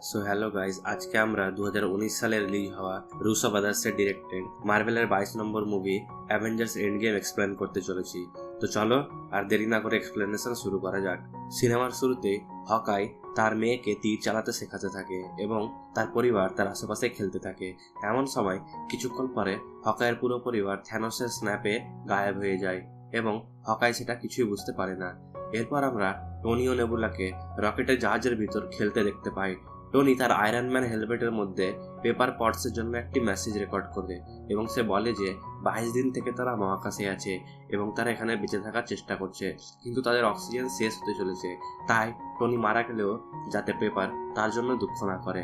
So hello guys, আজকে আমরা 2019 সালে রিলিজ হওয়া রুসো ব্রাদার্সের ডিরেক্টেড মার্ভেলের 22 নম্বর movie Avengers endgame explain করতে চলেছি। তো চলো আর দেরি না করে এক্সপ্লেনেশন শুরু করা যাক। সিনেমার শুরুতে হকাই তার মেয়েকে তীর চালাতে শেখাতে থাকে এবং তার পরিবার তার আশেপাশে খেলতে থাকে। এমন সময় কিছুক্ষণ পরে হকাইয়ের পুরো পরিবার থ্যানোসের স্ন্যাপে গায়েব হয়ে যায় এবং হকাই সেটা কিছুই বুঝতে পারে না। এরপর আমরা টনি ও নেবুলাকে রকেটের জাহাজের ভিতর খেলতে দেখতে পাই। টনি তার আয়রন ম্যান হেলমেটের মধ্যে পেপার পটসের জন্য একটি মেসেজ রেকর্ড করে এবং সে বলে যে 22 দিন থেকে তারা মহাকাশে আছে এবং তারা এখানে বেঁচে থাকার চেষ্টা করছে, কিন্তু তাদের অক্সিজেন শেষ হতে চলেছে। তাই টনি মারা গেলেও যাতে পেপার তার জন্য দুঃখ না করে।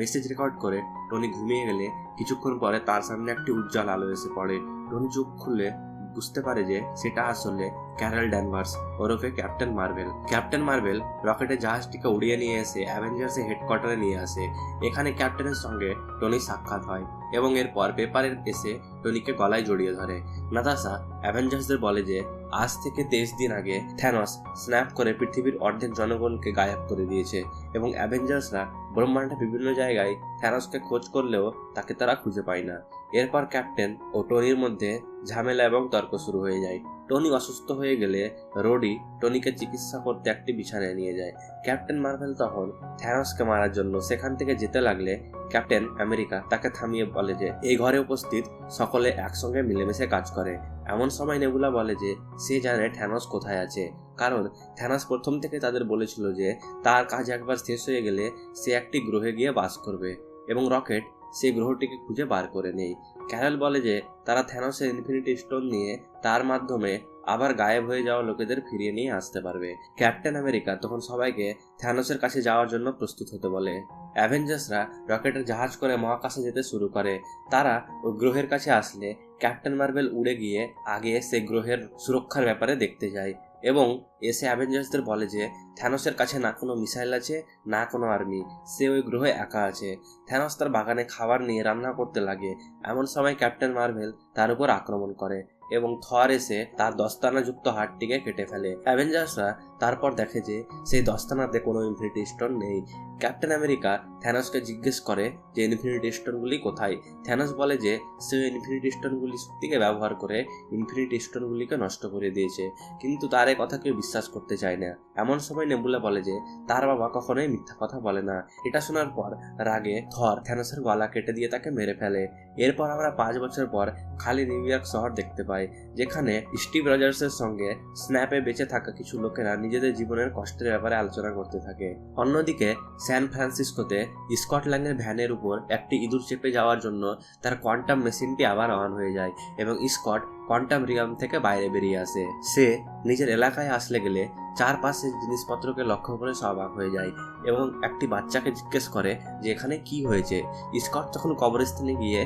মেসেজ রেকর্ড করে টনি ঘুমিয়ে গেলে কিছুক্ষণ পরে তার সামনে একটি উজ্জ্বল আলো এসে পড়ে। টনি চোখ খুলে বুঝতে পারে যে সেটা আসলে ক্যারল ড্যানভার্স ওরফে ক্যাপ্টেন মার্ভেল। ক্যাপ্টেন মার্ভেল রকেটের জাহাজটিকে উড়িয়ে নিয়ে এসে অ্যাভেঞ্জার্সের হেডকোয়ার্টারে নিয়ে আসে। এখানে ক্যাপ্টেনের সঙ্গে টনির সাক্ষাৎ হয় এবং এরপর পেপারের এসে টনিকে গলায় জড়িয়ে ধরে। নাতাশা অ্যাভেঞ্জার্সদের বলে যে আজ থেকে 23 দিন আগে থ্যানোস স্ন্যাপ করে পৃথিবীর অর্ধেক জনগণকে গায়েব করে দিয়েছে এবং অ্যাভেঞ্জার্সরা ব্রহ্মাণ্ডের বিভিন্ন জায়গায় থ্যানোসকে খোঁজ করলেও তাকে তারা খুঁজে পায় না। এরপর ক্যাপ্টেন ও টনির মধ্যে ঝামেলা এবং তর্ক শুরু হয়ে যায়। টনি অসুস্থ হয়ে গেলে রোডি টনিকে চিকিৎসা করতে একটি বিছানায় নিয়ে যায়। ক্যাপ্টেন মার্ভেল তখন থ্যানোসকে মারার জন্য সেখান থেকে যেতে লাগলে ক্যাপ্টেন আমেরিকা তাকে থামিয়ে বলে যে এই ঘরে উপস্থিত সকলে একসঙ্গে মিলেমিশে কাজ করে। এমন সময় নেবুলা বলে যে সে জানে থ্যানোস কোথায় আছে, কারণ থ্যানোস প্রথম থেকে তাদের বলেছিল যে তার কাজ একবার শেষ হয়ে গেলে সে একটি গ্রহে গিয়ে বাস করবে এবং রকেট সেই গ্রহটিকে খুঁজে বার করে নেয়। ক্যারল বলে যে তারা থ্যানোসের ইনফিনিটি স্টোন নিয়ে তার মাধ্যমে আবার গায়েব হয়ে যাওয়া লোকেদের ফিরিয়ে নিয়ে আসতে পারবে। ক্যাপ্টেন আমেরিকা তখন সবাইকে থ্যানোসের কাছে যাওয়ার জন্য প্রস্তুত হতে বলে। অ্যাভেঞ্জার্সরা রকেটের জাহাজ করে মহাকাশে যেতে শুরু করে। তারা ওই গ্রহের কাছে আসলে ক্যাপ্টেন মার্ভেল উড়ে গিয়ে আগে সেই গ্রহের সুরক্ষার ব্যাপারে দেখতে যায় এবং এসে অ্যাভেঞ্জার্সদের বলে যে থ্যানোসের কাছে না কোনো মিসাইল আছে না কোনো আর্মি, সে ওই গ্রহে একা আছে। থ্যানোস তার বাগানে খাবার নিয়ে রান্না করতে লাগে। এমন সময় ক্যাপ্টেন মার্ভেল তার উপর আক্রমণ করে এবং থর এসে তার দস্তানাযুক্ত হাতটিকে কেটে ফেলে। অ্যাভেঞ্জার্সরা তারপর দেখে যে সেই দস্তানাতে কোনো ইনফিনিটি স্টোন নেই। ক্যাপ্টেন আমেরিকা থ্যানোসকে জিজ্ঞেস করে যে ইনফিনিটি স্টোনগুলি কোথায়। থ্যানোস বলে যে সে ইনফিনিটি স্টোনগুলি শক্তিকে ব্যবহার করে ইনফিনিটি স্টোনগুলিকে নষ্ট করে দিয়েছে, কিন্তু তার এই কথা কেউ বিশ্বাস করতে চায় না। এমন সময় নেবুলা বলে যে তার বাবা কখনোই মিথ্যা কথা বলে না। এটা শোনার পর রাগে থর থ্যানোসের গলা কেটে দিয়ে তাকে মেরে ফেলে। এরপর আমরা 5 বছর পর খালি নিউ ইয়র্ক শহর দেখতে পাই, যেখানে স্টিভ রজার্সের সঙ্গে স্ন্যাপে বেঁচে থাকা কিছু লোকেরা নিজেদের জীবনের কষ্টের ব্যাপারে আলোচনা করতে থাকে। অন্যদিকে স্যান ফ্রান্সিসকোতে স্কটল্যান্ডের ভ্যানের উপর একটি ইঁদুর চেপে যাওয়ার জন্য তার কোয়ান্টাম মেশিনটি আবার অন হয়ে যায় এবং স্কট কোয়ান্টাম রিয়াম থেকে বাইরে বেরিয়ে আসে। সে নিজের এলাকায় আসলে গেলে চারপাশের জিনিসপত্রকে লক্ষ্য করে অবাক হয়ে যায় এবং একটি বাচ্চাকে জিজ্ঞেস করে যে এখানে কি হয়েছে। স্কট তখন কবরস্থানে গিয়ে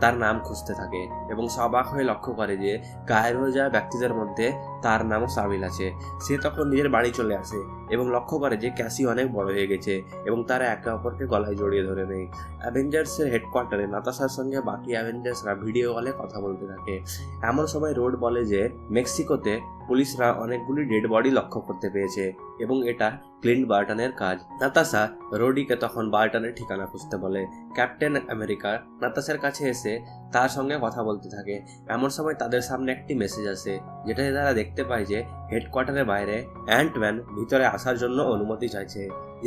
তার নাম খুঁজতে থাকে এবং অবাক হয়ে লক্ষ্য করে যে গায়েব হয়ে যাওয়া ব্যক্তিদের মধ্যে তার নামও সামিল আছে। সে তখন নিজের বাড়ি চলে আসে এবং লক্ষ্য করে যে ক্যাসি অনেক বড় হয়ে গেছে এবং তারা একে অপরকে গলায় জড়িয়ে ধরে নেয়। অ্যাভেঞ্জার্সের হেডকোয়ার্টারে নাতাশার সঙ্গে বাকি অ্যাভেঞ্জার্সরা ভিডিও কলে কথা বলতে থাকে। এমন সময় রোড বলে যে মেক্সিকোতে পুলিশরা অনেকগুলি ডেড বডি লক্ষ্য করতে পেয়েছে এবং এটা ক্লিন্ট বার্টনের কাজ। নাতাশা রোডিকে তখন বার্টনের ঠিকানা খুঁজতে বলে। ক্যাপ্টেন আমেরিকা নাতাশার কাছে এসে তার সঙ্গে কথা বলতে থাকে। এমন সময় তাদের সামনে একটি মেসেজ আসে, যেটাতে তারা দেখতে পায় যে হেডকোয়ার্টারের বাইরে অ্যান্টম্যান ভিতরে আসার জন্য অনুমতি চাইছে।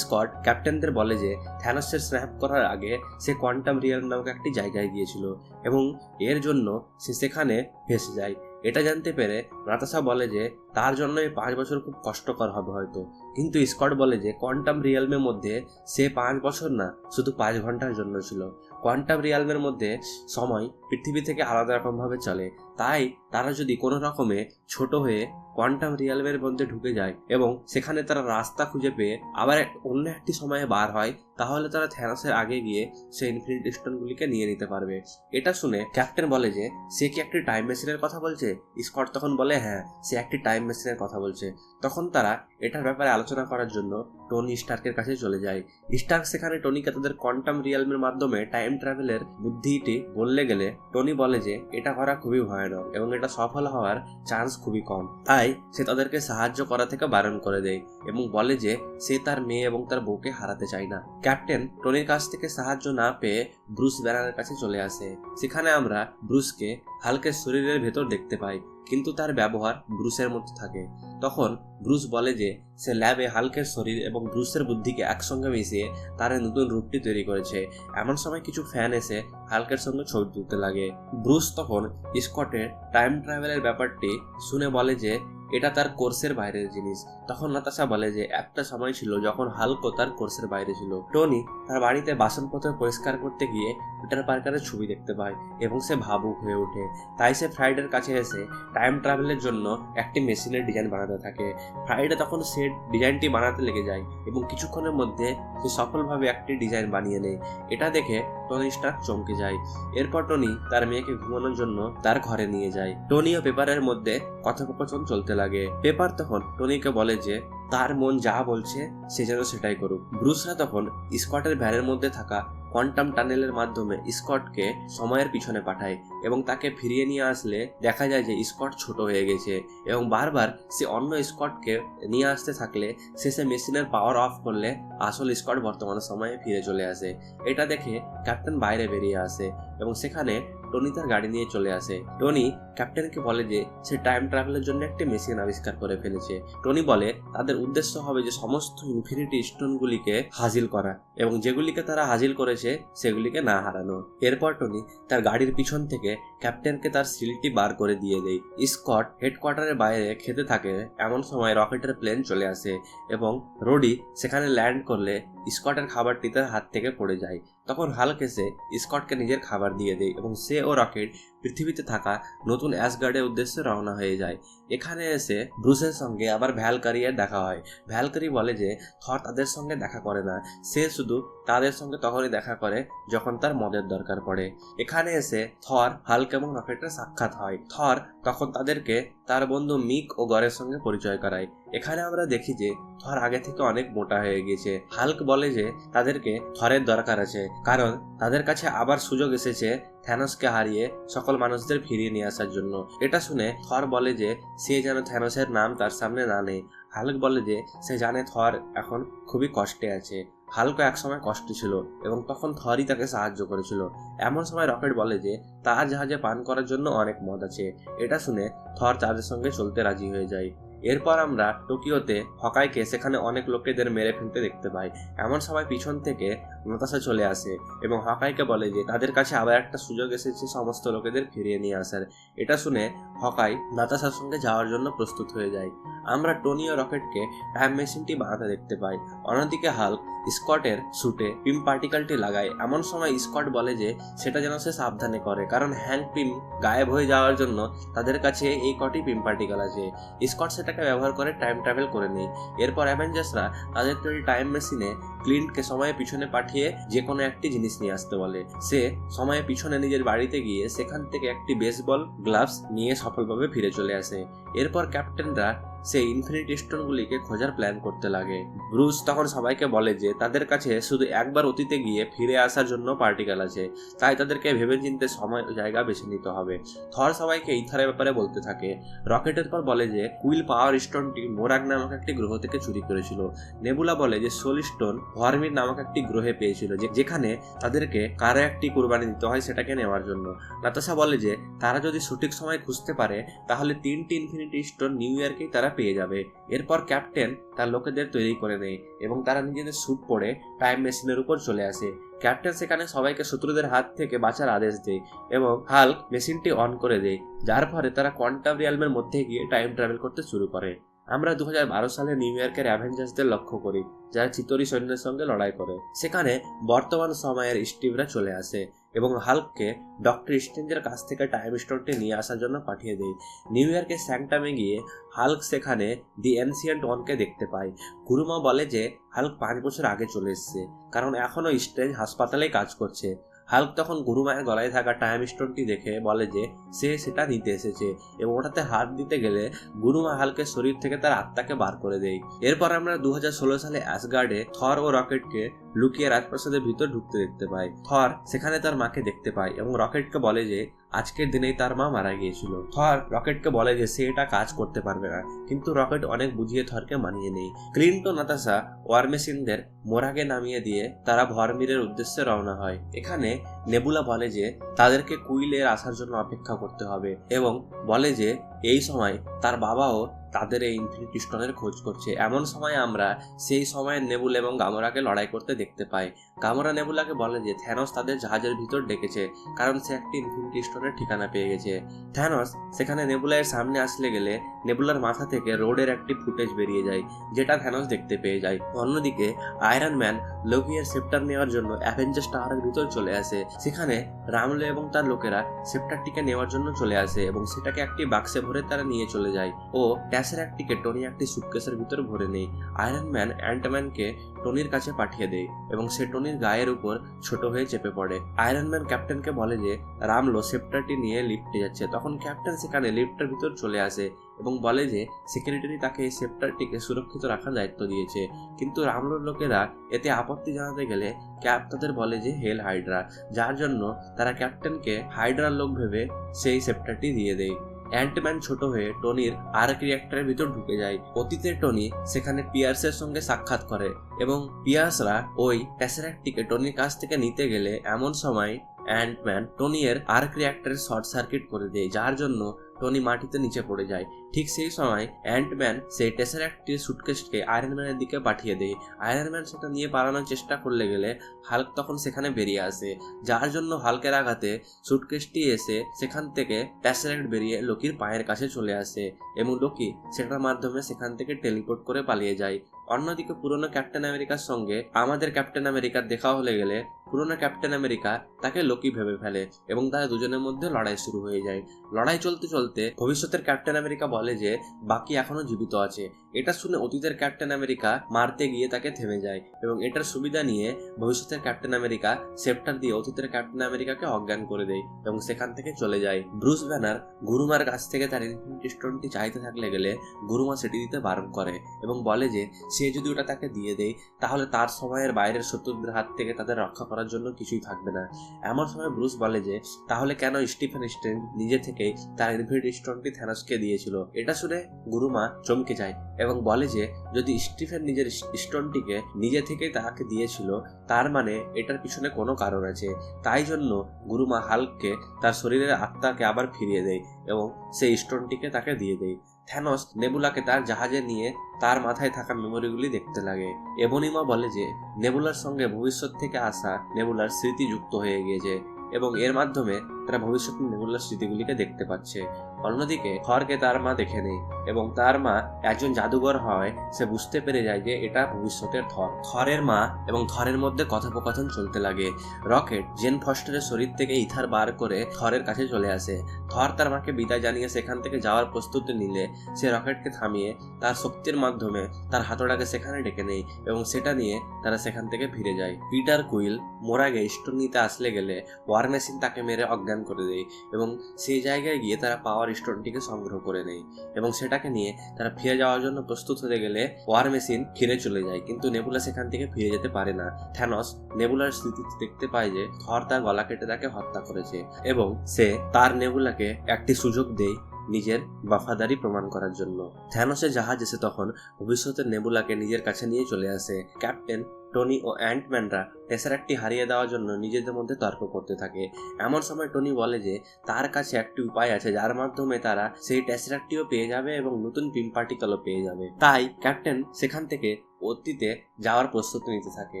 স্কট ক্যাপ্টেনদের বলে যে থ্যানোসের স্ন্যাপ করার আগে সে কোয়ান্টাম রিয়াল নামক একটি জায়গায় গিয়েছিল এবং এর জন্য সে সেখানে ফেঁসে যায়। এটা জানতে পেরে নাতাশা বলে যে তার জন্য এই 5 বছর খুব কষ্টকর হবে হয়তো, কিন্তু স্কট বলে যে কোয়ান্টাম রিয়ালমের মধ্যে সে 5 বছর না শুধু 5 ঘন্টার জন্য ছিল। কোয়ান্টাম রিয়ালমের মধ্যে সময় পৃথিবী থেকে আলাদা রকম ভাবে চলে, তাই তারা যদি কোনো রকমে ছোট হয়ে কোয়ান্টাম রিয়ালমের মধ্যে ঢুকে যায় এবং সেখানে তারা রাস্তা খুঁজে পেয়ে আবার অন্য একটি সময়ে বার হয়, তাহলে তারা থ্যানোসের আগে গিয়ে সেই ইনফিনিটি স্টোনগুলিকে নিয়ে নিতে পারবে। এটা শুনে ক্যাপ্টেন বলে যে সে কি একটি টাইম মেশিনের কথা বলছে। স্কট তখন বলে হ্যাঁ, সে একটি টাইম টাইম মেশিনের কথা বলছে। তখন তারা এটার ব্যাপারে আলোচনা করার জন্য টনি স্টার্কের কাছে চলে যায়। স্টার্ক সেখানে টনিকে তাদের কোয়ান্টাম রিয়ালমের মাধ্যমে টাইম ট্রাভেলের বুদ্ধিটি বললে গেলে টনি বলে যে এটা করা খুবই ভয়ানক এবং এটা সফল হওয়ার চান্স খুবই কম, তাই সে তাদেরকে সাহায্য করা থেকে বারণ করে দেয় এবং বলে যে সে তার মেয়ে এবং তার বউকে হারাতে চায় না। ক্যাপ্টেন টনির কাছ থেকে সাহায্য না পেয়ে ব্রুস ব্যানারের কাছে চলে আসে। সেখানে আমরা ব্রুসকে হাল্কের শরীরের ভেতর দেখতে পাই, কিন্তু তার ব্যবহার ব্রুসের মতো থাকে। তখন ব্রুস বলে যে সে ল্যাবে হাল্কের শরীর এবং ব্রুসের বুদ্ধিকে একসঙ্গে মিশিয়ে তার নতুন রূপটি তৈরি করেছে। এমন সময় কিছু ফ্যান এসে হাল্কের সঙ্গে ছবি তুলতে লাগে। ব্রুস তখন স্কটের টাইম ট্রাভেলের ব্যাপারটি শুনে বলে যে এটা তার কোর্সের বাইরের জিনিস। তখন নাতাশা বলে যে একটা সময় ছিল যখন হাল্কও তার কোর্সের বাইরে ছিল। টনি তার বাড়িতে বাসনপত্র পরিষ্কার করতে গিয়ে পিটার পার্কারের ছবি দেখতে পায় এবং সে ভাবুক হয়ে ওঠে। তাই সে ফ্রাইডের কাছে এসে টাইম ট্রাভেলের জন্য একটি মেশিনের ডিজাইন বানাতে থাকে। ফ্রাইডে তখন সে ডিজাইনটি বানাতে লেগে যায় এবং কিছুক্ষণের মধ্যে সে সফলভাবে একটি ডিজাইন বানিয়ে নেয়। এটা দেখে টনি স্টার্ক চমকে যায়। এরপর টনি তার মেয়েকে ঘুমানোর জন্য তার ঘরে নিয়ে যায়। টনি ও পেপারের মধ্যে কথোপকথন চলতে লাগে। পেপার তখন টনিকে বলে যে তার মন যা বলছে সে যেন সেটাই করুক। ব্রুসরা তখন স্কটের ভ্যানের মধ্যে থাকা কোয়ান্টাম টানেলের মাধ্যমে স্কটকে সময়ের পিছনে পাঠায় এবং তাকে ফিরিয়ে নিয়ে আসলে দেখা যায় যে স্কট ছোট হয়ে গেছে এবং বারবার সে অন্য স্কটকে নিয়ে আসতে থাকলে শেষে মেশিনের পাওয়ার অফ করলে আসল স্কট বর্তমান সময়ে ফিরে চলে আসে। এটা দেখে ক্যাপ্টেন বাইরে বেরিয়ে আসে এবং সেখানে টনি তার গাড়ি নিয়ে চলে আসে। টনি ক্যাপ্টেনকে বলে যে সে টাইম ট্রাভেলের জন্য একটি মেশিন আবিষ্কার করে ফেলেছে। টনি বলে তাদের উদ্দেশ্য হবে যে সমস্ত ইনফিনিটি স্টোনগুলিকে হাসিল করা এবং যেগুলিকে তারা হাসিল করেছে সেগুলিকে না হারানো। এরপর টনি তার গাড়ির পিছন থেকে ক্যাপ্টেনকে তার সিলটি বার করে দিয়ে দেয়। স্কট হেডকোয়ার্টারের বাইরে খেতে থাকে। এমন সময় রকেটের প্লেন চলে আসে এবং রোডি সেখানে ল্যান্ড করলে স্কটের খাবারটি তার হাত থেকে পড়ে যায়। তখন হাল্ক এসে স্কটকে নিজের খাবার দিয়ে দেয় এবং সে ও রকেট পৃথিবীতে থাকা নতুন অ্যাসগার্ডের উদ্দেশ্যে রওনা হয়ে যায়। এখানে এসে ব্রুসের সঙ্গে আবার ভ্যালকারিয়ার দেখা হয়। ভ্যালকারি বলে যে থর তাদের সঙ্গে দেখা করে না, সে শুধু তাদের সঙ্গে তখনই দেখা করে যখন তার মদের দরকার পড়ে। এখানে এসে থর, হাল্ক এবং রকেটের সাক্ষাৎ হয়। থর তখন তাদেরকে তার বন্ধু মিক ও গরের সঙ্গে পরিচয় করায়। এখানে আমরা দেখি যে থর আগে থেকে অনেক মোটা হয়ে গেছে। হাল্ক বলে যে তাদেরকে থরের দরকার আছে, কারণ তাদের কাছে আবার সুযোগ এসেছে থ্যানোসকে হারিয়ে সকল মানুষদের ফিরিয়ে নিয়ে আসার জন্য। এটা শুনে থর বলে যে সে যেন থ্যানোসের নাম তার সামনে না নেয়। হাল্ক বলে যে সে জানে থর এখন খুবই কষ্টে আছে। হাল্কও একসময় কষ্টে ছিল এবং তখন থরই তাকে সাহায্য করেছিল। এমন সময় রকেট বলে যে তার জাহাজে পান করার জন্য অনেক মদ আছে। এটা শুনে থর তাদের সঙ্গে চলতে রাজি হয়ে যায়। এরপর আমরা টোকিওতে হকাইকে সেখানে অনেক লোকেদের মেরে ফেলতে দেখতে পাই। এমন সময় পিছন থেকে নাতাশা চলে আসে এবং হকাইকে বলে যে তাদের কাছে আবার একটা সুযোগ এসেছে সমস্ত লোকেদের ফিরিয়ে নিয়ে আসার। এটা শুনে হকাই নাতাশার সঙ্গে যাওয়ার জন্য প্রস্তুত হয়ে যায়। আমরা টনি ও রকেটকে টাইম মেশিনটি বানাতে দেখতে পাই। অন্যদিকে হাল্ক স্কটের স্যুটে পিম পার্টিকেলটি লাগায়। এমন সময় স্কট বলে যে সেটা যেন সে সাবধানে করে, কারণ হ্যাংক পিম গায়েব হয়ে যাওয়ার জন্য তাদের কাছে এই কটি পিম পার্টিকেল আছে। স্কট সেটাকে ব্যবহার করে টাইম ট্রাভেল করে নেয়। এরপর অ্যাভেঞ্জার্সরা তাদের তৈরি টাইম মেশিনে ক্লিন্টকে সময়ের পিছনে পাঠিয়ে যে কোনো একটি জিনিস নিয়ে আসতে বলে। সে সময়ের পিছনে নিজের বাড়িতে গিয়ে সেখান থেকে একটি বেসবল গ্লাভস নিয়ে সফলভাবে ফিরে চলে আসে। এরপর ক্যাপ্টেনরা সেই ইনফিনিটি স্টোনগুলিকে খোঁজার প্ল্যান করতে লাগে। ব্রুস তখন সবাইকে বলে যে তাদের কাছে শুধু একবার অতীতে গিয়ে ফিরে আসার জন্য পার্টিকেল আছে, তাই তাদেরকে ভেবেচিন্তে সময় জায়গা বেছে নিতে হবে। থর সবাইকে ইথারের ব্যাপারে বলতে থাকে। রকেটের পর বলে যে কুইল পাওয়ার স্টোনটি মোরাগ নামক একটি গ্রহ থেকে চুরি করেছিল। নেবুলা বলে যে সোল স্টোন ভার্মির নামক একটি গ্রহে পেয়েছিল, যেখানে তাদেরকে কারো একটি কুরবানি দিতে হয় সেটাকে নেওয়ার জন্য। নাতাশা বলে যে তারা যদি সঠিক সময় খুঁজতে পারে তাহলে 3টি ইনফিনিটি স্টোন নিউ ইয়র্কেই তারা পেয়ে যাবে। এরপর ক্যাপ্টেন তার লোকেদের তৈরি করে নেয় এবং তারা নিজেদের স্যুট পরে টাইম মেশিনের উপর চলে আসে। ক্যাপ্টেন সেখানে সবাইকে শত্রুদের হাত থেকে বাঁচার আদেশ দেয় এবং হাল্ক মেশিনটি অন করে দেয়, যার ফলে তারা কোয়ান্টাম রিয়ালমের মধ্যে গিয়ে টাইম ট্রাভেল করতে শুরু করে। আমরা 2012 সালে নিউ ইয়র্কের অ্যাভেঞ্জার্সদের লক্ষ্য করি, যারা চিতরি সৈন্যের সঙ্গে লড়াই করে। সেখানে বর্তমান সময়ের স্টিভরা চলে আসে এবং হাল্ককে ডক্টর স্ট্রেঞ্জের কাছ থেকে টাইম স্টোনটি নিয়ে আসার জন্য পাঠিয়ে দেয়। নিউ ইয়র্কের স্যাংটামে গিয়ে হাল্ক সেখানে দি এনসিয়েন্ট ওয়ানকে দেখতে পায়। গুরুমা বলে যে হাল্ক 5 বছর আগে চলে এসেছে, কারণ এখনও স্ট্রেঞ্জ হাসপাতালেই কাজ করছে। হাল্ক তখন গুরুমায়ের গলায় থাকা টাইম স্টোনটি দেখে বলে যে সে সেটা নিতে এসেছে এবং ওটাতে হাত দিতে গেলে গুরুমা হাল্কের শরীর থেকে তার আত্মাকে বার করে দেয়। এরপর আমরা 2016 সালে অ্যাসগার্ডে থর ও রকেটকে লুকিয়ে রাজপ্রাসাদের ভিতর ঢুকতে দেখতে পাই। থর সেখানে তার মাকে দেখতে পায় এবং রকেটকে বলে যে আজকের দিনেই তার মা মারা গিয়েছিল। থর রকেটকে বলে যে সে এটা কাজ করতে পারবে না, কিন্তু রকেট অনেক বুঝিয়ে থরকে মানিয়ে নেয়। ক্লিন্ট ও নাতাশা ওয়ার মেশিনদের মোরাগে নামিয়ে দিয়ে তারা ভরমিরের উদ্দেশ্যে রওনা হয়। এখানে নেবুলা বলে যে তাদেরকে কুইলের আসার জন্য অপেক্ষা করতে হবে এবং বলে যে এই সময় তার বাবাও তাদের এই ইনফিনিটি স্টোনের খোঁজ করছে। এমন সময় আমরা সেই সময়ের নেবুলা এবং গামোরাকে লড়াই করতে দেখতে পাই। গামোরা নেবুলাকে বলে যে থ্যানোস তাদের জাহাজের ভিতর ডেকেছে কারণ সে একটি ইনফিনিটি স্টোনের ঠিকানা পেয়ে গেছে। থ্যানোস সেখানে নেবুলার সামনে আসলে গেলে নেবুলার মাথা থেকে রোডের একটি ফুটেজ বেরিয়ে যায়, যেটা থ্যানোস দেখতে পেয়ে যায়। অন্যদিকে আয়রন ম্যান লোকিয়ের সেপ্টার নেওয়ার জন্য অ্যাভেঞ্জার্স টাওয়ারের ভিতর চলে আসে। সেখানে রামলো এবং তার লোকেরা সেপ্টারটিকে নেওয়ার জন্য চলে আসে এবং সেটাকে একটি বাক্সে ভরে তারা নিয়ে চলে যায় ও ট্যাসেরাক্টটিকে টনি একটি সুটকেসের ভিতর ভরে নেয়। আয়রন ম্যান অ্যান্টম্যানকে টনির কাছে পাঠিয়ে দেয় এবং সে টনির গায়ের উপর ছোট হয়ে চেপে পড়ে। আয়রন ম্যান ক্যাপ্টেনকে বলে যে রামলো সেপ্টারটি নিয়ে লিফটে যাচ্ছে। তখন ক্যাপ্টেন সেখানে লিফটের ভিতর চলে আসে এবং বলে যে সেক্রেটারি তাকে এই সেপ্টারটিকে সুরক্ষিত রাখার দায়িত্ব দিয়েছে, কিন্তু রামলোর লোকেরা এতে আপত্তি জানাতে গেলে ক্যাপ তাদের বলে যে হেল হাইড্রা, যার জন্য তারা ক্যাপ্টেনকে হাইড্রার লোক ভেবে সেই সেপ্টারটি দিয়ে দেয়। অ্যান্টম্যান ছোট হয়ে টনির আর্ক রিঅ্যাক্টরের ভিতর ঢুকে যায়। অতীতে টনি সেখানে পিয়ার্সের সঙ্গে সাক্ষাৎ করে এবং পিয়ার্সরা ওই ট্যাসেরাক্টটিকে টনির কাছ থেকে নিতে গেলে এমন সময় অ্যান্টম্যান টনির আর্ক রিঅ্যাক্টরের শর্ট সার্কিট করে দেয়, যার জন্য টনি মাটিতে নিচে পড়ে যায়। ঠিক সেই সময় অ্যান্টম্যান সেই টেসারাক্টটির সুটকেসকে আয়রন ম্যানের দিকে পাঠিয়ে দেয়। আয়রন ম্যান সেটা নিয়ে পালানোর চেষ্টা করলে গেলে হাল্ক তখন সেখানে বেরিয়ে আসে, যার জন্য হাল্কের আঘাতে সুটকেসটি এসে সেখান থেকে টেসারাক্ট বেরিয়ে লোকির পায়ের কাছে চলে আসে এবং লোকি সেটার মাধ্যমে সেখান থেকে টেলিপোর্ট করে পালিয়ে যায়। অন্যদিকে পুরনো ক্যাপ্টেন আমেরিকার সঙ্গে আমাদের ক্যাপ্টেন আমেরিকার দেখা হলে গেলে পুরনো ক্যাপ্টেন আমেরিকা তাকে লোকি ভেবে ফেলে এবং তারা দুজনের মধ্যে লড়াই শুরু হয়ে যায়। লড়াই চলতে চলতে ভবিষ্যতের ক্যাপ্টেন আমেরিকা বলে যে বাকি এখনো জীবিত আছে। এটা শুনে অতীতের ক্যাপ্টেন আমেরিকা মারতে গিয়ে তাকে থেমে যায় এবং এটার সুবিধা নিয়ে ভবিষ্যতের ক্যাপ্টেন আমেরিকা সেপ্টার দিয়ে অতীতের ক্যাপ্টেন আমেরিকাকে অজ্ঞান করে দেয় এবং সেখান থেকে চলে যায়। ব্রুস ব্যানার গুরুমার কাছ থেকে তার ইনফিনিটি স্টোনটি চাইতে থাকলে গেলে গুরুমা সেটি দিতে বারণ করে এবং বলে যে সে যদি ওটা তাকে দিয়ে দেয় তাহলে তার সময়ের বাইরের শত্রুদের হাত থেকে তাদের রক্ষা করার জন্য কিছুই থাকবে না। এমন সময় ব্রুস বলে যে তাহলে কেন স্টিফেন স্ট্রেঞ্জ নিজে থেকেই তার ইনফিনিটি স্টোনটি থ্যানোসকে দিয়েছিল। এটা শুনে গুরুমা চমকে যায় এবং বলে যে যদি স্টিফেন নিজের স্টোনটিকে নিজে থেকেই তাকে দিয়েছিল তার মানে এটার পিছনে কোনো কারণ আছে। তাই জন্য গুরুমা হাল্ককে তার শরীরের আত্মাকে আবার ফিরিয়ে দেয় এবং সেই স্টোনটিকে তাকে দিয়ে দেয়। থ্যানোস নেবুলাকে তার জাহাজে নিয়ে তার মাথায় থাকা মেমোরিগুলি দেখতে লাগে। এবনিমা বলে যে নেবুলার সঙ্গে ভবিষ্যৎ থেকে আসা নেবুলার স্মৃতি যুক্ত হয়ে গিয়েছে এবং এর মাধ্যমে তারা ভবিষ্যতের নেবুলার স্মৃতিগুলিকে দেখতে পাচ্ছে। অন্যদিকে থরকে তার মা দেখে নেয় এবং তার মা একজন জাদুঘর হয় সে বুঝতে পেরে যায় যে এটা ভবিষ্যতের থরের মা এবং থরের মধ্যে কথোপকথন চলতে লাগে। রকেট জেন ফস্টারের শরীর থেকে ইথার বার করে থরের কাছে চলে আসে। থর তার মাকে বিদায় জানিয়ে সেখান থেকে যাওয়ার প্রস্তুতি নিলে সে রকেটকে থামিয়ে তার শক্তির মাধ্যমে তার হাতড়াকে সেখানে ডেকে নেয় এবং সেটা নিয়ে তারা সেখান থেকে ফিরে যায়। পিটার কুইল মোরাগে স্টোন নিতে আসলে গেলে ওয়ার মেশিন তাকে মেরে অজ্ঞান করে দেয় এবং সেই জায়গায় গিয়ে তারা পাওয়ার স্টোনটিকে সংগ্রহ করে নেয় এবং সেটাকে নিয়ে তারা ফিরে যাওয়ার জন্য প্রস্তুত হতে গেলে ওয়ার মেশিন ফিরে চলে যায়, কিন্তু নেবুলা সেখান থেকে ফিরে যেতে পারে না। থ্যানোস নেবুলার স্মৃতি দেখতে পায় যে থর তার গলা কেটে তাকে হত্যা করেছে এবং সে তার নেবুলাকে একটি সুযোগ দেয় নিজের ওয়াফাদারি প্রমাণ করার জন্য। থ্যানোসের জাহাজ এসে তখন ভবিষ্যতের নেবুলাকে নিজের কাছে নিয়ে চলে আসে। ক্যাপ্টেন টনি ও অ্যান্টম্যানরা টেসারাক্টটি হারিয়ে দেওয়ার জন্য নিজেদের মধ্যে তর্ক করতে থাকে। এমন সময় টনি বলে যে তার কাছে একটি উপায় আছে যার মাধ্যমে তারা সেই টেসারাক্টটিও পেয়ে যাবে এবং নতুন পিম পার্টিকেলও পেয়ে যাবে। তাই ক্যাপ্টেন সেখান থেকে অতীতে যাওয়ার প্রস্তুতি নিতে থাকে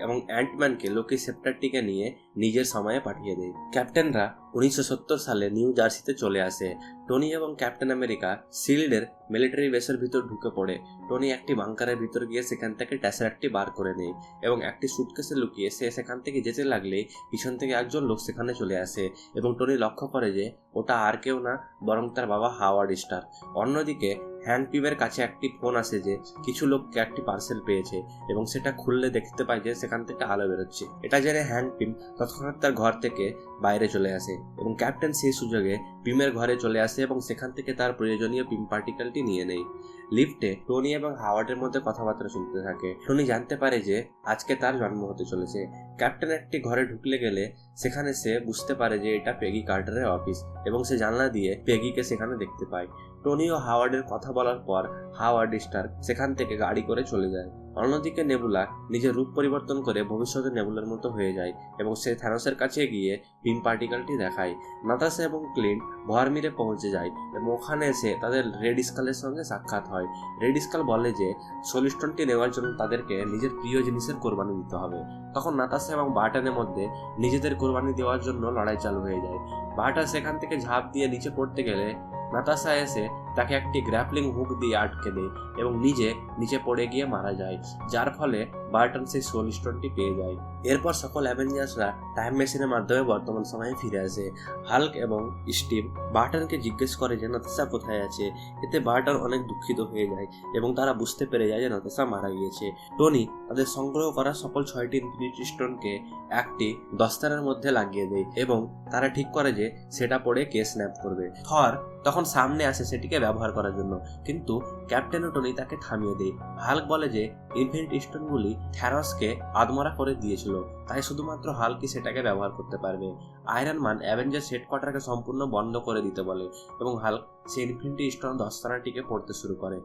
এবং অ্যান্টম্যানকে লোকি সেপ্টারটিকে নিয়ে নিজের সময়ে পাঠিয়ে দেয়। ক্যাপ্টেনরা 1970 সালে নিউ জার্সিতে চলে আসে। টনি এবং ক্যাপ্টেন আমেরিকা শিল্ডের মিলিটারি বেসের ভিতর ঢুকে পড়ে। টনি একটি বাংকারের ভিতর গিয়ে সেখান থেকে টেসারাক্টটি বার করে নেয় এবং একটি সুটকেসে লুকিয়ে সে সেখান থেকে যেতে লাগলেই পিছন থেকে একজন লোক সেখানে চলে আসে এবং টনি লক্ষ্য করে যে ওটা আর কেউ না বরং তার বাবা হাওয়ার্ড স্টার। অন্যদিকে হ্যান্ড পিমের কাছে একটি ফোন আসে যে কিছু লোককে একটি পার্সেল পেয়েছে এবং সেটা খুললে দেখতে পায় যে সেখান থেকে আলো বেরোচ্ছে। এটা জেনে হ্যান্ড পিম তৎক্ষণাৎ তার ঘর থেকে বাইরে চলে আসে এবং ক্যাপ্টেন সেই সুযোগে পিমের ঘরে চলে আসে এবং সেখান থেকে তার প্রয়োজনীয় পিম পার্টিকেলটি নিয়ে নেয়। লিফটে টনি এবং হাওয়ার্ডের মধ্যে কথাবার্তা শুনতে থাকে। টনি জানতে পারে যে আজকে তার জন্ম হতে চলেছে। ক্যাপ্টেন একটি ঘরে ঢুকলে গেলে সেখানে সে বুঝতে পারে যে এটা পেগি কার্টারের অফিস এবং সে জানলা দিয়ে পেগিকে সেখানে দেখতে পায়। টনি ও হাওয়ার্ডের কথা বলার পর হাওয়ার্ড স্টার্ক সেখান থেকে গাড়ি করে চলে যায়। অন্যদিকে নেবুলা নিজের রূপ পরিবর্তন করে ভবিষ্যতে নেবুলার মতো হয়ে যায় এবং সে থ্যানোসের কাছে গিয়ে পিম পার্টিকেলটি দেখায়। নাতাশা এবং ক্লিন্ট ভরমিরে পৌঁছে যায় এবং ওখানে এসে তাদের রেড স্কালের সঙ্গে সাক্ষাৎ হয়। রেড স্কাল বলে যে সোলিস্টনটি নেওয়ার জন্য তাদেরকে নিজের প্রিয় জিনিসের কোরবানি দিতে হবে। তখন নাতাশা এবং বার্টনের মধ্যে নিজেদের কোরবানি দেওয়ার জন্য লড়াই চালু হয়ে যায়। বার্টন সেখান থেকে ঝাঁপ দিয়ে নিচে পড়তে গেলে নাতাশা এসে তাকে একটি গ্র্যাপলিং হুক দিয়ে আটকে দেয় এবং নিচে পড়ে গিয়ে মারা যায়, যার ফলে বার্টন সেই সোল স্টোনটি পেয়ে যায়। এরপর সকল অ্যাভেঞ্জার্সরা টাইম মেশিনের মাধ্যমে বর্তমান সময়ে ফিরে আসে। হাল্ক এবং স্টিভ বার্টনকে জিজ্ঞেস করে যে নাতাশা কোথায় আছে। এতে বার্টন অনেক দুঃখিত হয়ে যায় এবং তারা বুঝতে পেরে যায় যে নাতাশা মারা গিয়েছে। টনি তাদের সংগ্রহ করা সকল 6টি ইনফিনিটি স্টোনকে একটি দস্তানার মধ্যে লাগিয়ে দেয় এবং তারা ঠিক করে যে সেটা পড়ে কে স্ন্যাপ করবে। থর তখন সামনে আসে সেটিকে ব্যবহার করার জন্য, কিন্তু ক্যাপ্টেন ও টনি তাকে থামিয়ে দেয়। হাল্ক বলে যে ইনফিনিটি স্টোনগুলি থ্যানোসকে আদমরা করে দিয়েছিল, তাই শুধুমাত্র হাল্কই সেটাকে ব্যবহার করতে পারবে। আয়রন ম্যান অ্যাভেঞ্জার্স হেডকোয়ার্টারকে সম্পূর্ণ বন্ধ করে দিতে বলে এবং হাল্ক সেই ইনফিনিটি স্টোন দস্তানাটিকে পড়তে শুরু করে।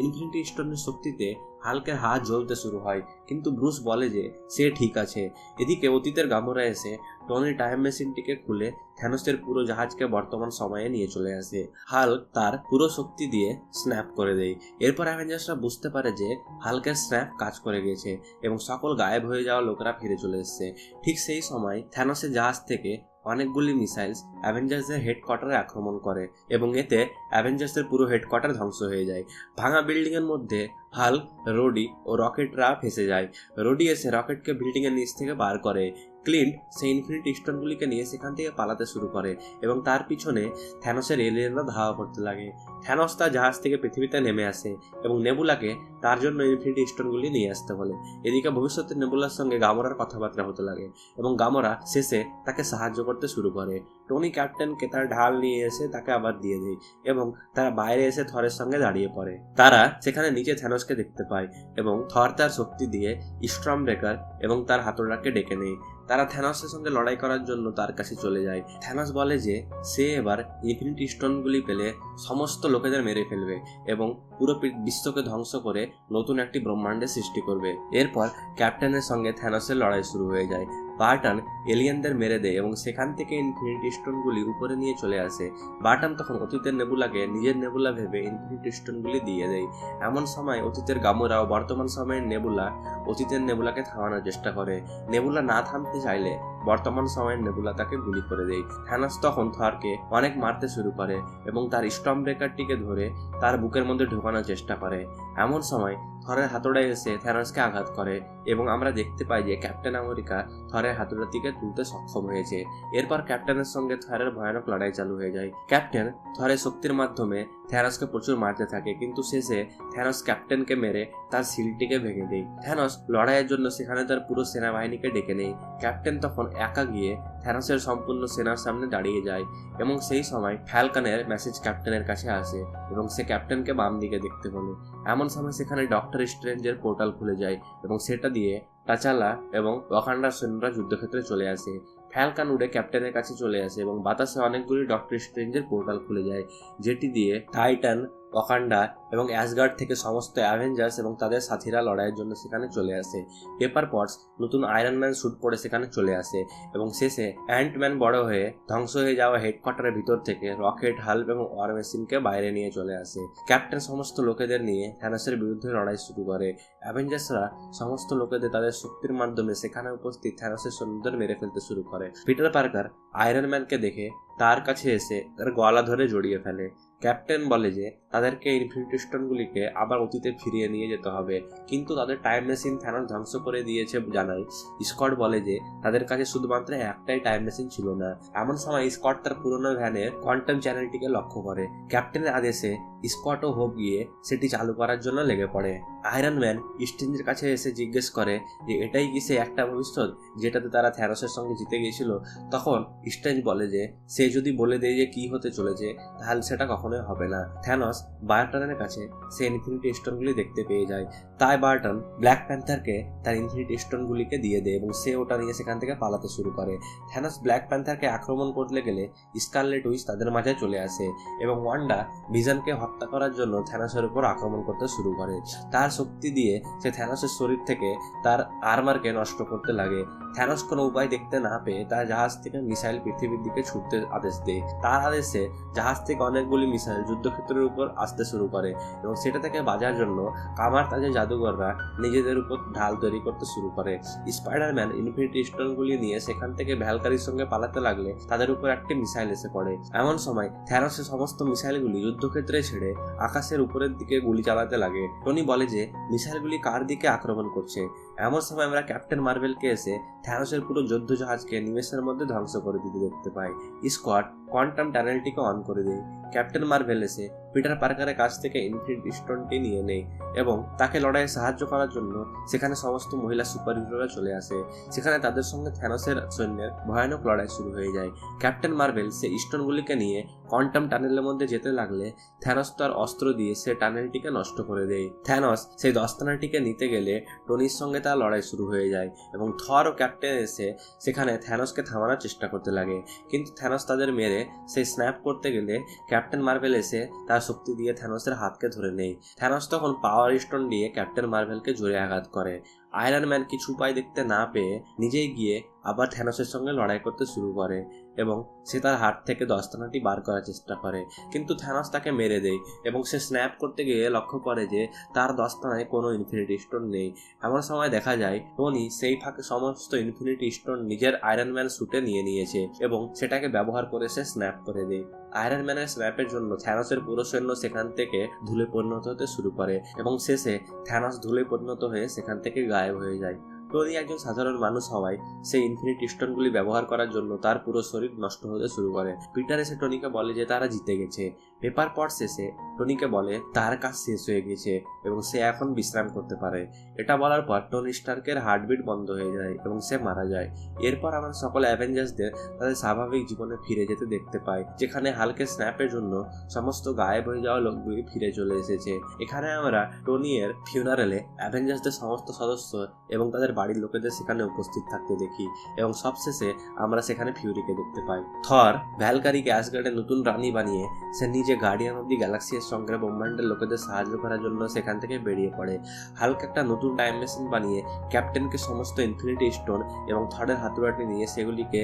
ইনফিনিটি স্টোনের শক্তিতে হাল্কের হাত জ্বলতে শুরু হয়, কিন্তু ব্রুস বলে যে সে ঠিক আছে। এদিকে অতীতের গামোরা এসে টনির টাইম মেশিনটিকে খুলে থ্যানোসের পুরো জাহাজকে বর্তমান সময়ে নিয়ে চলে আসে। হাল্ক তার পুরো শক্তি দিয়ে স্ন্যাপ করে দেয়। এরপর অ্যাভেঞ্জার্সরা বুঝতে পারে যে হাল্কের স্ন্যাপ কাজ করে গেছে এবং সকল গায়েব হয়ে যাওয়া লোকেরা ফিরে চলে এসেছে। ঠিক সেই সময় থ্যানোসের জাহাজ থেকে অনেকগুলি মিসাইলস অ্যাভেঞ্জার্সের হেডকোয়ার্টারে আক্রমণ করে এবং এতে অ্যাভেঞ্জার্সের পুরো হেডকোয়ার্টার ধ্বংস হয়ে যায়। ভাঙা বিল্ডিংয়ের মধ্যে হাল্ক, রোডি ও রকেটরা ফেসে যায়। রোডি এসে রকেটকে বিল্ডিংয়ের নিচ থেকে বার করে। ক্লিন্ট সেই ইনফিনিটি স্টোনগুলিকে নিয়ে সেখান থেকে পালাতে শুরু করে এবং তার পিছনে থ্যানোসের এলিয়েনরা ধাওয়া করতে লাগে। থ্যানোস তার জাহাজ থেকে পৃথিবীতে নেমে আসে এবং নেবুলাকে তার জন্য ইনফিনিটি স্টোনগুলি নিয়ে আসতে বলে। এদিকে ভবিষ্যতে নেবুলার সঙ্গে গামোরার কথাবার্তা হতে লাগে এবং গামোরা শেষে তাকে সাহায্য করতে শুরু করে। টনি ক্যাপ্টেনকে তার ঢাল নিয়ে এসে তাকে আবার দিয়ে দেয় এবং তারা বাইরে এসে থরের সঙ্গে দাঁড়িয়ে পড়ে। তারা সেখানে নিচে থ্যানোসকে দেখতে পায় এবং থর তার শক্তি দিয়ে স্টর্ম ব্রেকার এবং তার হাতুড়াকে ডেকে নেয়। তারা থ্যানোসের সঙ্গে লড়াই করার জন্য তার কাছে চলে যায়। থ্যানোস বলে যে সে এবার ইনফিনিটি স্টোনগুলি পেলে সমস্ত লোকেদের মেরে ফেলবে এবং পুরো বিশ্বকে ধ্বংস করে নতুন একটি ব্রহ্মাণ্ডের সৃষ্টি করবে। এরপর ক্যাপ্টেনের সঙ্গে থ্যানোসের লড়াই শুরু হয়ে যায়। বার্টন এলিয়েনদের মেরে দেয় এবং সেখান থেকে ইনফিনিটি স্টোনগুলি উপরে নিয়ে চলে আসে। বার্টন তখন অতীতের নেবুলাকে নিজের নেবুলা ভেবে ইনফিনিটি স্টোনগুলি দিয়ে দেয়। এমন সময় অতীতের গামোরা ও বর্তমান সময়ের নেবুলা অতীতের নেবুলাকে থামানোর চেষ্টা করে। নেবুলা না থামতে চাইলে বর্তমান সময়ের নেবুলা তাকে গুলি করে দেয়। থ্যানোস তখন থরকে অনেক মারতে শুরু করে এবং তার স্টর্ম ব্রেকারটিকে ধরে তার বুকের মধ্যে ঢোকানোর চেষ্টা করে। এমন সময় থরের হাতুড়ায় এসে থ্যানোসকে আঘাত করে এবং আমরা দেখতে পাই যে ক্যাপ্টেন আমেরিকা থরের হাতুড়াটিকে তুলতে সক্ষম হয়েছে। এরপর ক্যাপ্টেনের সঙ্গে থরের ভয়ানক লড়াই চালু হয়ে যায়। ক্যাপ্টেন থরের শক্তির মাধ্যমে থ্যানোসকে প্রচুর মারতে থাকে, কিন্তু শেষে থ্যানোস ক্যাপ্টেনকে মেরে তার শিল্ডটিকে ভেঙে দেয়। থ্যানোস লড়াইয়ের জন্য সেখানে তার পুরো সেনাবাহিনীকে ডেকে নেয়। ক্যাপ্টেন তখন একা গিয়ে থ্যানোসের সম্পূর্ণ সেনার সামনে দাঁড়িয়ে যায় এবং সেই সময় ফ্যালকনের মেসেজ ক্যাপ্টেনের কাছে আসে এবং সে ক্যাপ্টেনকে বাম দিকে দেখতে বলে। এমন সময় সেখানে ডক্টর স্ট্রেঞ্জের পোর্টাল খুলে যায় এবং সেটা দিয়ে টাচালা এবং ওয়াকান্ডার সৈন্যরা যুদ্ধক্ষেত্রে চলে আসে। ফ্যালকন উড়ে ক্যাপ্টেনের কাছে চলে আসে এবং বাতাসে অনেকগুলি ডক্টর স্ট্রেঞ্জের পোর্টাল খুলে যায়, যেটি দিয়ে টাইটান, ওয়াকান্ডা এবং অ্যাসগার্ড থেকে সমস্ত অ্যাভেঞ্জার্স এবং তাদের সাথীরা লড়াইয়ের জন্য সেখানে চলে আসে। পেপার পটস নতুন আয়রন ম্যান স্যুট পরে সেখানে চলে আসে এবং শেষে অ্যান্টম্যান বড় হয়ে ধ্বংস হয়ে যাওয়া হেডকোয়ার্টারের ভিতর থেকে রকেট, হাল্ক এবং ওয়ার মেশিনকে বাইরে নিয়ে চলে আসে। ক্যাপ্টেন সমস্ত লোকেদের নিয়ে থ্যানোসের বিরুদ্ধে লড়াই শুরু করে। অ্যাভেঞ্জার্সরা সমস্ত লোকেদের তাদের শক্তির মাধ্যমে সেখানে উপস্থিত থ্যানোসের সৈন্যদের মেরে ফেলতে শুরু করে। পিটার পার্কার আয়রন ম্যানকে দেখে তার কাছে এসে তার গলা ধরে জড়িয়ে ফেলে। ক্যাপ্টেন বলে যে তাদেরকে ইনফিনিটি স্টোনগুলিকে আবার অতীতে ফিরিয়ে নিয়ে যেতে হবে, কিন্তু তাদের টাইম মেশিন থ্যানস ধ্বংস করে দিয়েছে জানায়। স্কট বলে যে তাদের কাছে শুধুমাত্র একটাই টাইম মেশিন ছিল না। এমন সময় স্কট তার পুরনো ভ্যানের কোয়ান্টাম চ্যানেলটিকে লক্ষ্য করে। ক্যাপ্টেনের আদেশে স্কট ও হোপ গিয়ে সেটি চালু করার জন্য লেগে পড়ে। আয়রন ম্যান স্ট্রেঞ্জের কাছে এসে জিজ্ঞেস করে যে এটাই কি সে একটা ভবিষ্যৎ যেটাতে তারা থ্যানোসের সঙ্গে জিতে গিয়েছিল। তখন স্ট্রেঞ্জ বলে যে সে যদি বলে দেয় যে কি হতে চলেছে তাহলে সেটা কখনোই হবে না। থ্যানোস বার্টনের কাছে সে ইনফিনিটি স্টোনগুলি দেখতে পেয়ে যায়, তাই বার্টন ব্ল্যাক প্যান্থারকে তার ইনফিনিটি স্টোনগুলিকে দিয়ে দেয় এবং সে ওটা নিয়ে সেখান থেকে পালাতে শুরু করে। থ্যানোস ব্ল্যাক প্যান্থারকে আক্রমণ করতে গেলে স্কারলেট উইচ তাদের মাঝে চলে আসে এবং ওয়ান্ডা ভিশনকে হত্যা করার জন্য থ্যানোসের উপর আক্রমণ করতে শুরু করে। তার শক্তি দিয়ে সে থ্যানোসের শরীর থেকে তার আর্মারকে নষ্ট করতে লাগে। থ্যানোস কোনো উপায় দেখতে না পেয়ে তার জাহাজ থেকে মিসাইল পৃথিবীর দিকে ছুটতে আদেশ দেয়। তার আদেশে জাহাজ থেকে অনেকগুলি মিসাইল যুদ্ধক্ষেত্রের উপর আসতে শুরু করে এবং সেটা থেকে বাঁচার জন্য কামার তাজের জাদুঘররা নিজেদের উপর ঢাল তৈরি করতে শুরু করে। স্পাইডারম্যান ইনফিনিটি স্টোনগুলি নিয়ে সেখান থেকে ভ্যালকারির সঙ্গে পালাতে লাগলে তাদের উপর একটি মিসাইল এসে পড়ে। এমন সময় থ্যানোসের সমস্ত মিসাইলগুলি যুদ্ধক্ষেত্রে ছেড়ে আকাশের উপরের দিকে গুলি চালাতে লাগে। টনি বলে যে মিসাইলগুলি কার দিকে আক্রমণ করছে। এমন সময় আমরা ক্যাপ্টেন মার্ভেলকে এসে থ্যানোসের পুরো যুদ্ধ জাহাজকে নিমেষের মধ্যে ধ্বংস করে দিতে দেখতে পাই। স্কট কোয়ান্টাম টানেলটিকে অন করে দেয়। ক্যাপ্টেন মার্ভেল এসে পিটার পার্কারের কাছ থেকে ইনফিনিটি স্টোনটি নিয়ে নেয় এবং তাকে লড়াইয়ে সাহায্য করার জন্য সেখানে সমস্ত মহিলা সুপার হিরোরা চলে আসে। সেখানে তাদের সঙ্গে থ্যানোসের সৈন্যের ভয়ানক লড়াই শুরু হয়ে যায়। ক্যাপ্টেন মার্ভেল সে স্টোনগুলিকে নিয়ে কোয়ান্টাম টানেলের মধ্যে যেতে লাগলে থ্যানোস তার অস্ত্র দিয়ে সে টানেলটিকে নষ্ট করে দেয়। থ্যানোস সেই দস্তানাটিকে নিতে গেলে টনির সঙ্গে তার লড়াই শুরু হয়ে যায় এবং থর ও ক্যাপ্টেন এসে সেখানে থ্যানোসকে থামানোর চেষ্টা করতে লাগে, কিন্তু থ্যানোস তাদের মেরে সেই স্ন্যাপ করতে গেলে ক্যাপ্টেন মার্ভেল এসে তার শক্তি দিয়ে থ্যানোসের হাতকে ধরে নেয়। থ্যানোস তখন পাওয়ার স্টোন দিয়ে ক্যাপ্টেন মার্ভেলকে জোরে আঘাত করে। আয়রন ম্যান কিছু উপায় দেখতে না পেয়ে নিজেই গিয়ে আবার থ্যানোসের সঙ্গে লড়াই করতে শুরু করে এবং সে তার হাত থেকে দস্তানাটি বার করার চেষ্টা করে, কিন্তু থ্যানোস তাকে মেরে দেয় এবং সে স্ন্যাপ করতে গিয়ে লক্ষ্য করে যে তার দস্তানায় কোনো ইনফিনিটি স্টোন নেই। এমন সময় দেখা যায় টনি সেই ফাঁকে সমস্ত ইনফিনিটি স্টোন নিজের আয়রন ম্যান স্যুটে নিয়ে নিয়েছে এবং সেটাকে ব্যবহার করে সে স্ন্যাপ করে দেয়। আয়রন ম্যানের স্ন্যাপের জন্য থ্যানোসের পুরো সৈন্য সেখান থেকে ধুলে পরিণত হতে শুরু করে এবং শেষে থ্যানোস ধুলে পরিণত হয়ে সেখান থেকে গায়েব হয়ে যায়। টনি একজন সাধারণ মানুষ হওয়ায় সেই ইনফিনিটি স্টোনগুলি ব্যবহার করার জন্য তার পুরো শরীর নষ্ট হতে শুরু করে। পিটার এসে টনিকে বলে যে তারা জিতে গেছে। পেপার পটস এসে টনিকে বলে তার কাজ শেষ হয়ে গেছে এবং সে এখন বিশ্রাম করতে পারে। এটা বলার পর টনি স্টার্কের হার্টবিট বন্ধ হয়ে যায় এবং সে মারা যায়। এরপর আমরা সকল অ্যাভেঞ্জার্সদের তাদের স্বাভাবিক জীবনে ফিরে যেতে দেখতে পাই, যেখানে হালকের স্ন্যাপের জন্য সমস্ত গায়েব হয়ে যাওয়া লোকগুলি ফিরে চলে এসেছে। এখানে আমরা টনি এর ফিউনারেলে অ্যাভেঞ্জার্সদের সমস্ত সদস্য এবং তাদের বাড়ির লোকেদের সেখানে উপস্থিত থাকতে দেখি এবং সবশেষে আমরা সেখানে ফিউরিকে দেখতে পাই। থর ভ্যালকারিকে অ্যাসগার্ডের নতুন রানী বানিয়ে সে নিজে গার্ডিয়ান অব দি গ্যালাক্সি এর সঙ্গে ব্রহ্মাণ্ডের লোকেদের সাহায্য করার জন্য সেখান থেকে বেরিয়ে পড়ে। হাল্ক একটা নতুন টাইম মেশিন বানিয়ে ক্যাপ্টেনকে সমস্ত ইনফিনিটি স্টোন এবং থরের হাতুড়াটি নিয়ে সেগুলিকে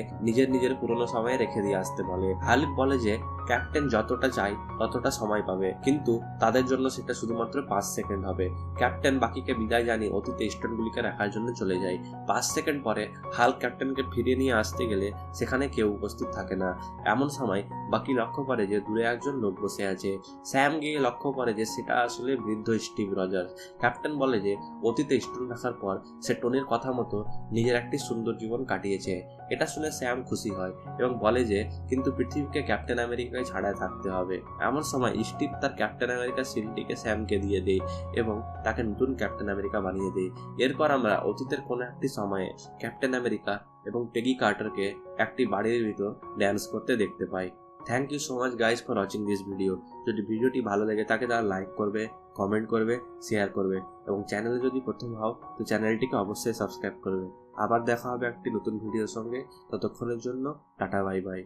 নিজের পুরনো সময়ে রেখে দিয়ে আসতে বলে। হাল্ক বলে যে ক্যাপ্টেন যতটা চাই ততটা সময় পাবে, কিন্তু তাদের জন্য সেটা শুধুমাত্র 5 সেকেন্ড হবে। ক্যাপ্টেন বাকিকে বিদায় জানিয়ে অতীতে স্টোনগুলিকে রাখার জন্য চলে যায়। 5 সেকেন্ড পরে হাল্ক ক্যাপ্টেনকে ফিরিয়ে নিয়ে আসতে গেলে সেখানে কেউ উপস্থিত থাকে না। এমন সময় বাকি লক্ষ্য করে যে দূরে একজন লোক বসে আছে। স্যাম গিয়ে লক্ষ্য করে যে সেটা আসলে বৃদ্ধ স্টিভ রজার্স। ক্যাপ্টেন বলে যে অতীতে স্টোন রাখার পর সে টনির কথা মতো নিজের একটি সুন্দর জীবন কাটিয়েছে। এটা শুনে স্যাম খুশি হয় এবং বলে যে কিন্তু পৃথিবীকে ক্যাপ্টেন আমেরিকায় ছাড়াই থাকতে হবে। এমন সময় স্টিভ তার ক্যাপ্টেন আমেরিকার সিলটিকে স্যামকে দিয়ে দেয় এবং তাকে নতুন ক্যাপ্টেন আমেরিকা বানিয়ে দেয়। এরপর আমরা অতীতের কোনো একটি সময়ে ক্যাপ্টেন আমেরিকা এবং পেগি কার্টারকে একটি বাড়ির ভিতর ড্যান্স করতে দেখতে পাই। Thank you so much guys for watching this video. যদি ভিডিওটি ভালো লেগে থাকে তাহলে লাইক করবে, কমেন্ট করবে, শেয়ার করবে এবং চ্যানেলে যদি প্রথম হও তো চ্যানেলটিকে অবশ্যই সাবস্ক্রাইব করবে। আবার দেখা হবে একটি নতুন ভিডিওর সঙ্গে। ততক্ষণের জন্য টাটা, বাই বাই।